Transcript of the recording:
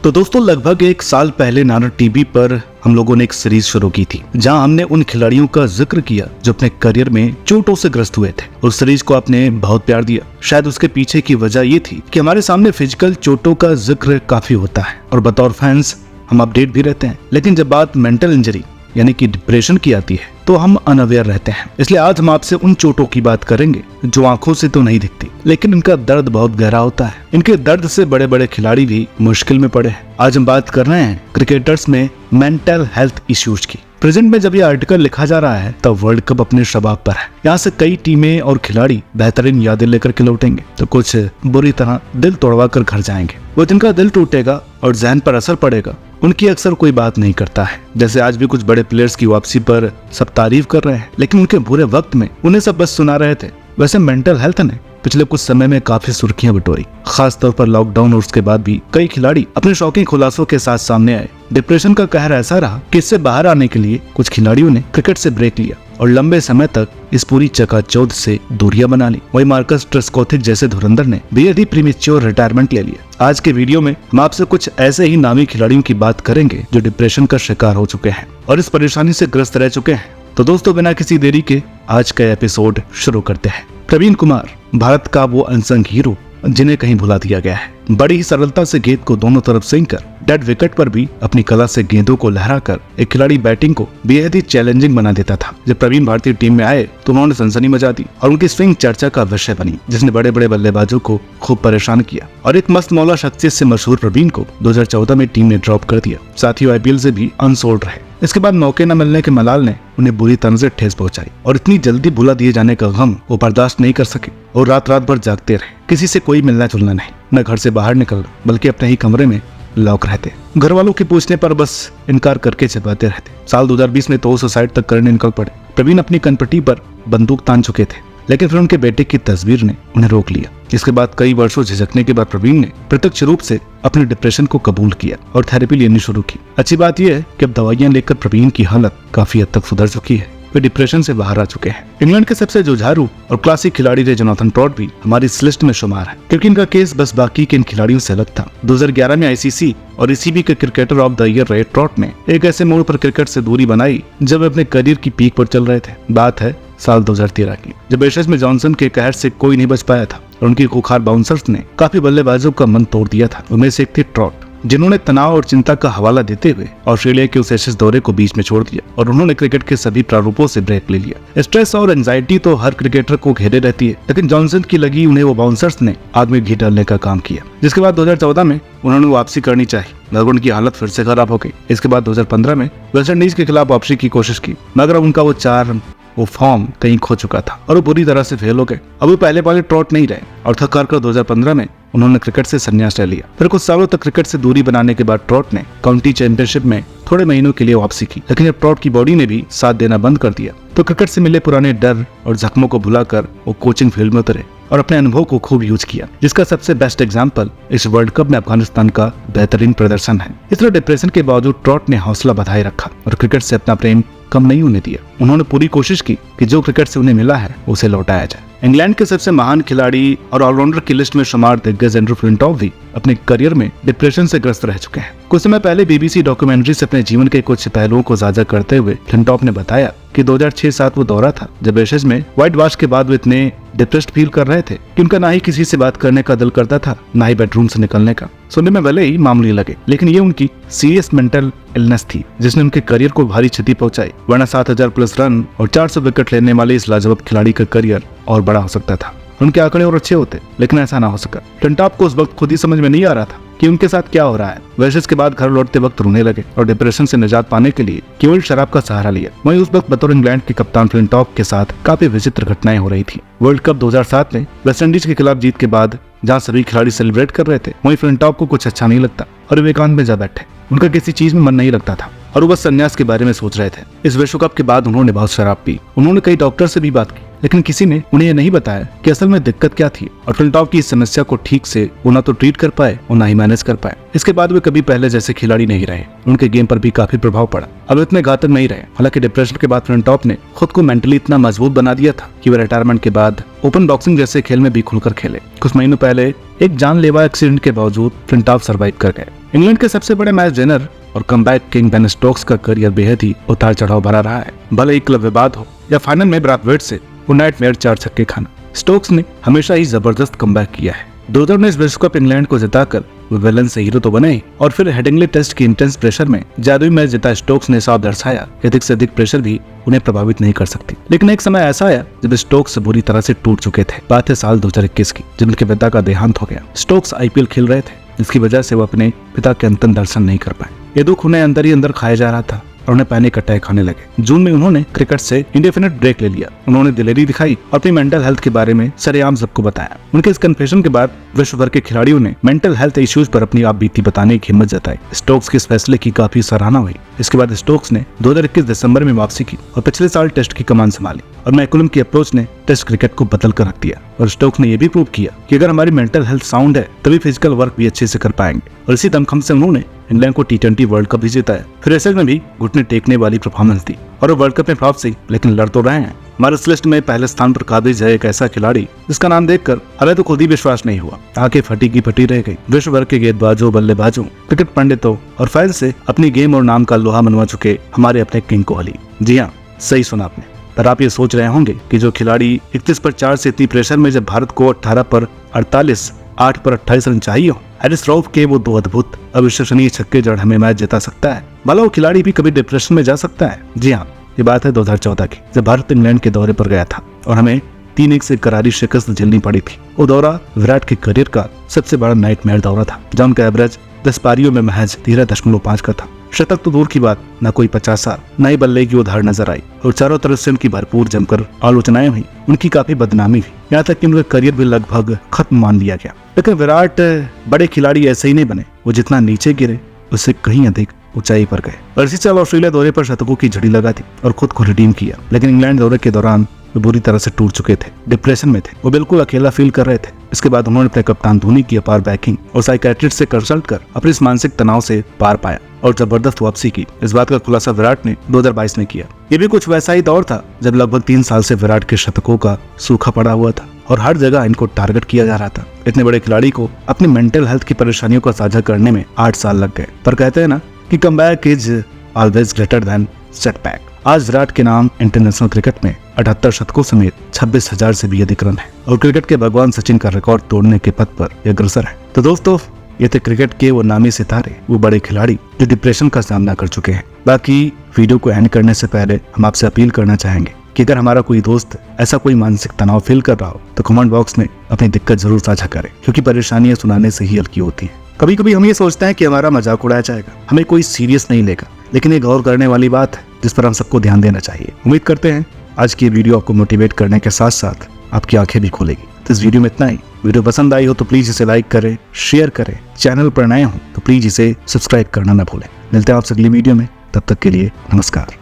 तो दोस्तों लगभग एक साल पहले नाना टीवी पर हम लोगों ने एक सीरीज शुरू की थी जहां हमने उन खिलाड़ियों का जिक्र किया जो अपने करियर में चोटों से ग्रस्त हुए थे। उस सीरीज को आपने बहुत प्यार दिया। शायद उसके पीछे की वजह ये थी कि हमारे सामने फिजिकल चोटों का जिक्र काफी होता है और बतौर फैंस हम अपडेट भी रहते हैं, लेकिन जब बात मेंटल इंजरी यानी कि डिप्रेशन की आती है तो हम अनअवेयर रहते हैं। इसलिए आज हम आपसे उन चोटों की बात करेंगे जो आंखों से तो नहीं दिखती, लेकिन इनका दर्द बहुत गहरा होता है। इनके दर्द से बड़े बड़े खिलाड़ी भी मुश्किल में पड़े हैं। आज हम बात कर रहे हैं क्रिकेटर्स में मेंटल हेल्थ इश्यूज की। प्रेजेंट में जब ये आर्टिकल लिखा जा रहा है तब वर्ल्ड कप अपने शबाब पर है। यहाँ से कई टीमें और खिलाड़ी बेहतरीन यादें लेकर के लौटेंगे तो कुछ बुरी तरह दिल तोड़वा कर घर जाएंगे। वो जिनका दिल टूटेगा और जहन पर असर पड़ेगा उनकी अक्सर कोई बात नहीं करता है। जैसे आज भी कुछ बड़े प्लेयर्स की वापसी पर सब तारीफ कर रहे हैं, लेकिन उनके बुरे वक्त में उन्हें सब बस सुना रहे थे। वैसे मेंटल हेल्थ ने पिछले कुछ समय में काफी सुर्खियां बटोरी। खास तौर पर लॉकडाउन और उसके बाद भी कई खिलाड़ी अपने शौकीन खुलासों के साथ सामने आए। डिप्रेशन का कहर ऐसा रहा कि इससे बाहर आने के लिए कुछ खिलाड़ियों ने क्रिकेट से ब्रेक लिया और लंबे समय तक इस पूरी चकाचौंध से दूरियां बना ली। वही मार्कस ट्रेस्कोथिक जैसे धुरंधर ने बेहद ही प्रीमेच्योर रिटायरमेंट ले लिया। आज के वीडियो में हम आपसे कुछ ऐसे ही नामी खिलाड़ियों की बात करेंगे जो डिप्रेशन का शिकार हो चुके हैं और इस परेशानी से ग्रस्त रह चुके हैं। तो दोस्तों बिना किसी देरी के आज का एपिसोड शुरू करते हैं। प्रवीण कुमार भारत का वो अनसंग हीरो जिन्हें कहीं भुला दिया गया है। बड़ी ही सरलता से गेंद को दोनों तरफ स्विंग कर डेड विकेट पर भी अपनी कला से गेंदों को लहराकर एक खिलाड़ी बैटिंग को बेहद ही चैलेंजिंग बना देता था। जब प्रवीण भारतीय टीम में आए तो उन्होंने सनसनी मचा दी और उनकी स्विंग चर्चा का विषय बनी, जिसने बड़े बड़े बल्लेबाजों को खूब परेशान किया। और एक मस्त मौला शख्सियत से मशहूर प्रवीण को 2014 में टीम ने ड्रॉप कर दिया। साथ ही IPL से भी अनसोल्ड रहे। इसके बाद मौके न मिलने के मलाल ने उन्हें बुरी तरह से ठेस पहुंचाई और इतनी जल्दी भुला दिए जाने का गम वो बर्दाश्त नहीं कर सके और रात रात भर जागते रहे। किसी से कोई मिलना जुलना नहीं, न घर से बाहर निकल बल्कि अपने ही कमरे में लॉक रहते। घर वालों के पूछने पर बस इनकार करके छिपाते रहते। साल 2020 में तो सुसाइड तक करने निकल पड़े। प्रवीण अपनी कनपटी पर बंदूक तान चुके थे, लेकिन फिर उनके बेटे की तस्वीर ने उन्हें रोक लिया। इसके बाद कई वर्षों झिझकने के बाद प्रवीण ने प्रत्यक्ष रूप से अपने डिप्रेशन को कबूल किया और थेरेपी लेनी शुरू की। अच्छी बात यह है कि अब दवाइयां लेकर प्रवीण की हालत काफी हद तक सुधर चुकी है। वे डिप्रेशन से बाहर आ चुके हैं। इंग्लैंड के सबसे जुझारू और क्लासिक खिलाड़ी रे जोनाथन ट्रॉट भी हमारी इस लिस्ट में शुमार है, क्योंकि इनका केस बस बाकी के इन खिलाड़ियों से अलग था। 2011 में ICC और ECB के क्रिकेटर ऑफ द ईयर रहे ट्रॉट ने एक ऐसे मोड़ पर क्रिकेट से दूरी बनाई जब वे अपने करियर की पीक पर चल रहे थे। बात है साल 2013 की, जब एशेज में जॉनसन के कहर से कोई नहीं बच पाया था और उनकी खुखार बाउंसर्स ने काफी बल्लेबाजों का मन तोड़ दिया था। उनमें से एक थे ट्रॉट, जिन्होंने तनाव और चिंता का हवाला देते हुए ऑस्ट्रेलिया के उस एशेज दौरे को बीच में छोड़ दिया और उन्होंने क्रिकेट के सभी प्रारूपों से ब्रेक ले लिया। स्ट्रेस और एंजाइटी तो हर क्रिकेटर को घेरे रहती है, लेकिन जॉनसन की लगी उन्हें वो बाउंसर्स ने आग में घी डालने का काम किया, जिसके बाद 2014 में उन्होंने वापसी करनी चाहिए मगर उनकी हालत फिर से खराब हो गई। इसके बाद 2015 में वेस्ट इंडीज के खिलाफ वापसी की कोशिश की, मगर उनका वो फॉर्म कहीं खो चुका था और वो बुरी तरह से फेल हो गए। अब वो पहले वाले ट्रॉट नहीं रहे और थक कर 2015 में उन्होंने क्रिकेट से संन्यास ले लिया। फिर कुछ सालों तक क्रिकेट से दूरी बनाने के बाद ट्रॉट ने काउंटी चैंपियनशिप में थोड़े महीनों के लिए वापसी की, लेकिन जब ट्रॉट की बॉडी ने भी साथ देना बंद कर दिया तो क्रिकेट से मिले पुराने डर और जख्मों को भुलाकर वो कोचिंग फील्ड में उतरे और अपने अनुभव को खूब यूज किया, जिसका सबसे बेस्ट एग्जांपल इस वर्ल्ड कप में अफगानिस्तान का बेहतरीन प्रदर्शन है। इस तरह डिप्रेशन के बावजूद ट्रॉट ने हौसला बढ़ाए रखा और क्रिकेट से अपना प्रेम कम नहीं होने दिया। उन्होंने पूरी कोशिश की कि जो क्रिकेट से उन्हें मिला है उसे लौटाया जाए। इंग्लैंड के सबसे महान खिलाड़ी और ऑलराउंडर की लिस्ट में शुमार दिग्गज एंड्रू फ्लिंटॉफ भी अपने करियर में डिप्रेशन से ग्रस्त रह चुके हैं। कुछ समय पहले BBC डॉक्यूमेंट्री से अपने जीवन के कुछ पहलुओं को साझा करते हुए फ्लिंटॉफ ने बताया कि 2006-07 वो दौरा था जब एशेज में व्हाइट वॉश के बाद वो इतने डिप्रेस्ड फील कर रहे थे कि उनका ना ही किसी से बात करने का दिल करता था, ना ही बेडरूम से निकलने का। सुनने में भले ही मामूली लगे, लेकिन ये उनकी सीरियस मेंटल इलनेस थी जिसने उनके करियर को भारी क्षति पहुंचाई। वरना 7,000 प्लस रन और 400 विकेट लेने वाले इस लाजवाब खिलाड़ी का करियर और बड़ा हो सकता था। उनके आंकड़े और अच्छे होते, लेकिन ऐसा ना हो सका। फ्लिंटॉफ को उस वक्त खुद ही समझ में नहीं आ रहा था कि उनके साथ क्या हो रहा है। वैसे इसके बाद घर लौटते वक्त रोने लगे और डिप्रेशन से निजात पाने के लिए केवल शराब का सहारा लिया। वहीं उस वक्त बतौर इंग्लैंड के कप्तान फ्लिंटॉफ के साथ काफी विचित्र घटनाएं हो रही थी। वर्ल्ड कप 2007 में वेस्ट इंडीज के खिलाफ जीत के बाद जहां सभी खिलाड़ी सेलिब्रेट कर रहे थे, वहीं फ्लिंटॉफ को कुछ अच्छा नहीं लगता और वे एकांत में जा बैठे। उनका किसी चीज में मन नहीं लगता था और वो बस संन्यास के बारे में सोच रहे थे। इस विश्व कप के बाद उन्होंने बहुत शराब पी। उन्होंने कई डॉक्टर से भी बात की, लेकिन किसी ने उन्हें यह नहीं बताया कि असल में दिक्कत क्या थी और फ्लिंटॉफ की इस समस्या को ठीक से वो ना तो ट्रीट कर पाए और ना ही मैनेज कर पाए। इसके बाद वे कभी पहले जैसे खिलाड़ी नहीं रहे, उनके गेम पर भी काफी प्रभाव पड़ा। अब इतने घातक नहीं रहे। हालांकि डिप्रेशन के बाद फ्लिंटॉफ ने खुद को मेंटली इतना मजबूत बना दिया था कि वे रिटायरमेंट के बाद ओपन बॉक्सिंग जैसे खेल में भी खुलकर खेले। कुछ महीनों पहले एक जानलेवा एक्सीडेंट के बावजूद फ्लिंटॉफ सर्वाइव कर गए। इंग्लैंड के सबसे बड़े मैच विनर और कमबैक किंग बेन स्टोक्स का करियर बेहद ही उतार चढ़ाव भरा रहा है। भले ही क्लब विवाद हो या फाइनल में ब्रैड पिट से वो नाइटमेयर 4 छक्के खाना, स्टोक्स ने हमेशा ही जबरदस्त कमबैक किया है। 2019 विश्व कप इंग्लैंड को जिताकर वो विलन से हीरो तो बने ही, और फिर हेडिंग्ले टेस्ट के इंटेंस प्रेशर में जादुई मैच जीता स्टोक्स ने साफ दर्शाया कि अधिक से अधिक प्रेशर भी उन्हें प्रभावित नहीं कर सकती। लेकिन एक समय ऐसा आया जब स्टोक्स बुरी तरह से टूट चुके थे। बात है साल 2021 की, जब उनके पिता का देहांत हो गया। स्टोक्स IPL खेल रहे थे, जिसकी वजह से वो अपने पिता के अंतिम दर्शन नहीं कर पाए। ये दुख उन्हें अंदर ही अंदर खाया जा रहा था और उन्हें पैनिक अटैक आने लगे। जून में उन्होंने क्रिकेट से इंडेफिनिट ब्रेक ले लिया। उन्होंने दिलेरी दिखाई और अपनी मेंटल हेल्थ के बारे में सरेआम सबको बताया। उनके इस कन्फेशन के बाद विश्व भर के खिलाड़ियों ने मेंटल हेल्थ इश्यूज पर अपनी आप बीती बताने की हिम्मत जताई। स्टोक्स के इस फैसले की काफी सराहना हुई। इसके बाद स्टोक्स ने 2021 दिसंबर में वापसी की और पिछले साल टेस्ट की कमान संभाली और मैकुलम की अप्रोच ने टेस्ट क्रिकेट को बदल कर रख दिया। और स्टोक्स ने यह भी प्रूव किया कि अगर हमारी मेंटल हेल्थ साउंड है तभी फिजिकल वर्क भी अच्छे से कर पाएंगे। और इसी दमखम से उन्होंने इंग्लैंड को T20 वर्ल्ड कप भी जिताया। फिर ऐसे में भी घुटने टेकने वाली परफॉर्मेंस दी और वो वर्ल्ड कप में फ्लॉप से लेकिन लड़ तो रहे हैं। हमारे इस लिस्ट में पहले स्थान पर काबिज है एक ऐसा खिलाड़ी जिसका नाम देखकर हमें तो खुद ही विश्वास नहीं हुआ। आंखें फटी की फटी रह गई। विश्व भर के गेंदबाजों, बल्लेबाजों, क्रिकेट पंडितों और फैंस से अपनी गेम और नाम का लोहा मनवा चुके हमारे अपने किंग कोहली। जी हाँ, सही सुना आपने। पर आप ये सोच रहे होंगे कि जो खिलाड़ी 31 पर 4 से इतनी प्रेशर में जब भारत को 18 पर 48, 8 पर 28 रन चाहिए हो, हैरिस रऊफ के वो 2 अद्भुत अविश्वसनीय छक्के जड़ हमें मैच जिता सकता है। भला वो खिलाड़ी भी कभी डिप्रेशन में जा सकता है। जी हाँ, ये बात है 2014 की, जब भारत इंग्लैंड के दौरे पर गया था और हमें 3-1 से करारी शिकस्त झेलनी पड़ी थी। वो दौरा विराट के करियर का सबसे बड़ा नाइटमेयर दौरा था, जहाँ उनका एवरेज 10 पारियों में महज 13.5 का था। शतक तो दूर की बात, न कोई 50 न ही बल्ले की उधार नजर आई और चारों तरफ से उनकी भरपूर जमकर आलोचनाएं हुई। उनकी काफी बदनामी हुई, यहाँ तक कि उनका करियर भी लगभग खत्म मान लिया गया। लेकिन विराट बड़े खिलाड़ी ऐसे ही नहीं बने। वो जितना नीचे गिरे उससे कहीं अधिक ऊंचाई पर गए। और इसी साल ऑस्ट्रेलिया दौरे पर शतकों की झड़ी लगा थी और खुद को रिडीम किया। लेकिन इंग्लैंड दौरे के दौरान वो बुरी तरह से टूट चुके थे, डिप्रेशन में थे, वो बिल्कुल अकेला फील कर रहे थे। इसके बाद उन्होंने अपने कप्तान धोनी की अपार बैकिंग और साइकियाट्रिस्ट से कंसल्ट कर अपने इस मानसिक तनाव से पार पाया और जबरदस्त वापसी की। इस बात का खुलासा विराट ने 2022 में किया। ये भी कुछ वैसा ही दौर था जब लगभग 3 साल से विराट के शतकों का सूखा पड़ा हुआ था और हर जगह इनको टारगेट किया जा रहा था। इतने बड़े खिलाड़ी को अपनी मेंटल हेल्थ की परेशानियों को साझा करने में 8 साल लग गए। पर कहते हैं ना कि comeback is always greater than setback. आज विराट के नाम इंटरनेशनल क्रिकेट में 78 शतकों समेत 26,000 से भी अधिक रन है और क्रिकेट के भगवान सचिन का रिकॉर्ड तोड़ने के पथ पर यह अग्रसर है। तो दोस्तों, ये थे क्रिकेट के वो नामी सितारे, वो बड़े खिलाड़ी जो डिप्रेशन का सामना कर चुके हैं। बाकी वीडियो को एंड करने से पहले हम आपसे अपील करना चाहेंगे कि अगर हमारा कोई दोस्त ऐसा कोई मानसिक तनाव फील कर रहा हो तो कमेंट बॉक्स में अपनी दिक्कत जरूर साझा करें, क्योंकि परेशानियां सुनाने से ही हल्की होती हैं। कभी कभी हम ये सोचते हैं कि हमारा मजाक उड़ाया जाएगा, हमें कोई सीरियस नहीं लेगा, लेकिन ये गौर करने वाली बात है जिस पर हम सबको ध्यान देना चाहिए। उम्मीद करते हैं आज की वीडियो आपको मोटिवेट करने के साथ साथ आपकी आंखें भी खोलेगी। तो इस वीडियो में इतना ही। वीडियो पसंद आई हो तो प्लीज इसे लाइक करें, शेयर करें। चैनल पर नए हो तो प्लीज इसे सब्सक्राइब करना ना भूलें। मिलते हैं आपसे अगली वीडियो में, तब तक के लिए नमस्कार।